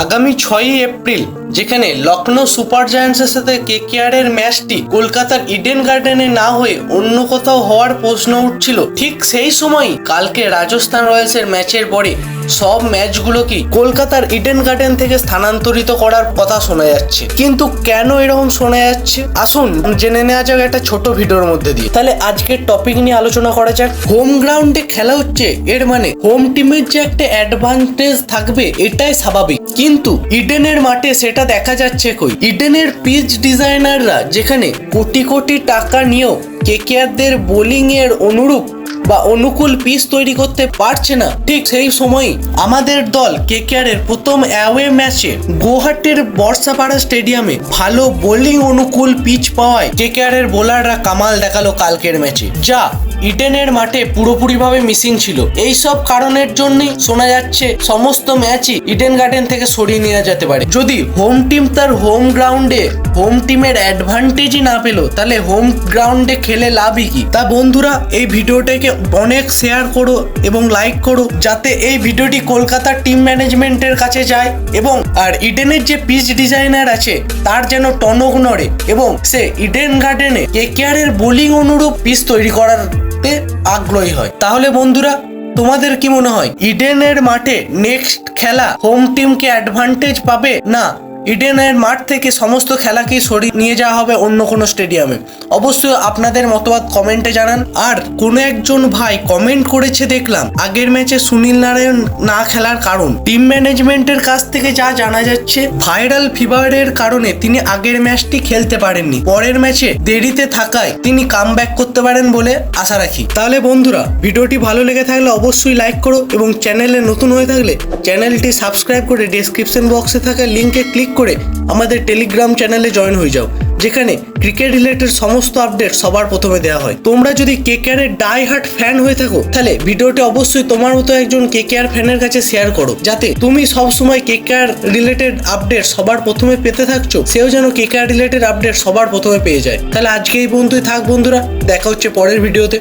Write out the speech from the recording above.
আগামী 6ই এপ্রিল যেখানে লখনৌ সুপার জায়ান্টসের সাথে কেকেআর এর ম্যাচটি কলকাতার ইডেন গার্ডেনে না হয়ে অন্য কোথাও হওয়ার প্রশ্ন উঠছিল, ঠিক সেই সময়ই কালকে রাজস্থান রয়্যালসের ম্যাচের পরে সব ম্যাচগুলোকে কলকাতার ইডেন গার্ডেন থেকে স্থানান্তরিত করার কথা শোনা যাচ্ছে। কিন্তু কেন এরকম শোনা যাচ্ছে আসুন জেনে নেওয়া যাক একটা ছোট ভিডিওর মধ্যে দিয়ে। তাহলে আজকের টপিক নিয়ে আলোচনা করা যাক। হোম গ্রাউন্ডে খেলা হচ্ছে, এর মানে হোম টিমের যে একটা অ্যাডভান্টেজ থাকবে এটাই স্বাভাবিক, কিন্তু ইডেনের মাঠে সেটা দেখা যাচ্ছে কই। ইডেনের পিচ ডিজাইনাররা যেখানে কোটি কোটি টাকা নিয়েও কেকেআরদের বোলিং এর অনুরূপ বা অনুকূল পিচ তৈরি করতে পারছে না, ঠিক সেই সময়ই আমাদের দল কেকেআর এর প্রথম অ্যাওয়ে ম্যাচে গুয়াহাটির বর্ষাপাড়া স্টেডিয়ামে ভালো বোলিং অনুকূল পিচ পাওয়ায় কেকেআর এর বোলাররা কামাল দেখালো কালকের ম্যাচে, যা ইডেনের মাঠে পুরোপুরিভাবে মিসিং ছিল। এই সব কারণের জন্যই শোনা যাচ্ছে সমস্ত ম্যাচই ইডেন গার্ডেন থেকে সরিয়ে নেওয়া যেতে পারে। যদি হোম টিম তার হোম গ্রাউন্ডে হোম টিমের অ্যাডভান্টেজই না পেলো, তাহলে হোম গ্রাউন্ডে খেলে লাভই কি? তা বন্ধুরা, এই ভিডিওটাকে অনেক শেয়ার করো এবং লাইক করো, যাতে এই ভিডিওটি কলকাতার টিম ম্যানেজমেন্টের কাছে যায় এবং আর ইডেনের যে পিচ ডিজাইনার আছে তার যেন টনক নড়ে এবং সে ইডেন গার্ডেনে কেকেআর এর বোলিং অনুরূপ পিচ তৈরি করার আগ্রহী হয়। তাহলে বন্ধুরা, তোমাদের কি মনে হয় ইডেনের মাঠে নেক্সট খেলা হোম টিমকে অ্যাডভান্টেজ পাবে, না ইডেনের মাঠ থেকে সমস্ত খেলাকেই সরিয়ে নিয়ে যাওয়া হবে অন্য কোনো স্টেডিয়ামে? অবশ্যই আপনাদের মতবাদ কমেন্টে জানান। আর কোনো একজন ভাই কমেন্ট করেছে দেখলাম আগের ম্যাচে সুনীল নারায়ণ না খেলার কারণ, টিম ম্যানেজমেন্টের কাছ থেকে যা জানা যাচ্ছে ভাইরাল ফিভারের কারণে তিনি আগের ম্যাচটি খেলতে পারেননি, পরের ম্যাচে দেরিতে থাকায় তিনি কামব্যাক করতে পারেন বলে আশা রাখি। তাহলে বন্ধুরা, ভিডিওটি ভালো লেগে থাকলে অবশ্যই লাইক করো এবং চ্যানেলে নতুন হয়ে থাকলে চ্যানেলটি সাবস্ক্রাইব করে ডেসক্রিপশন বক্সে থাকা লিঙ্কে ক্লিক করে আমাদের টেলিগ্রাম চ্যানেলে জয়েন হয়ে যাও, যেখানে ক্রিকেট রিলেটেড সমস্ত আপডেট সবার প্রথমে দেওয়া হয়। তোমরা যদি কেকেআর এর ডাই হার্ট ফ্যান হয়ে থাকো, তাহলে ভিডিওটি অবশ্যই তোমার মতো একজন কেকেআর ফ্যানের কাছে শেয়ার করো, যাতে তুমি সব সময় কেকেআর রিলেটেড আপডেট সবার প্রথমে পেতে থাকছো, সেও যেন কেকেআর রিলেটেড আপডেট সবার প্রথমে পেয়ে যায়। তাহলে আজকে এই পর্যন্তই থাক বন্ধুরা, দেখা হচ্ছে পরের ভিডিওতে।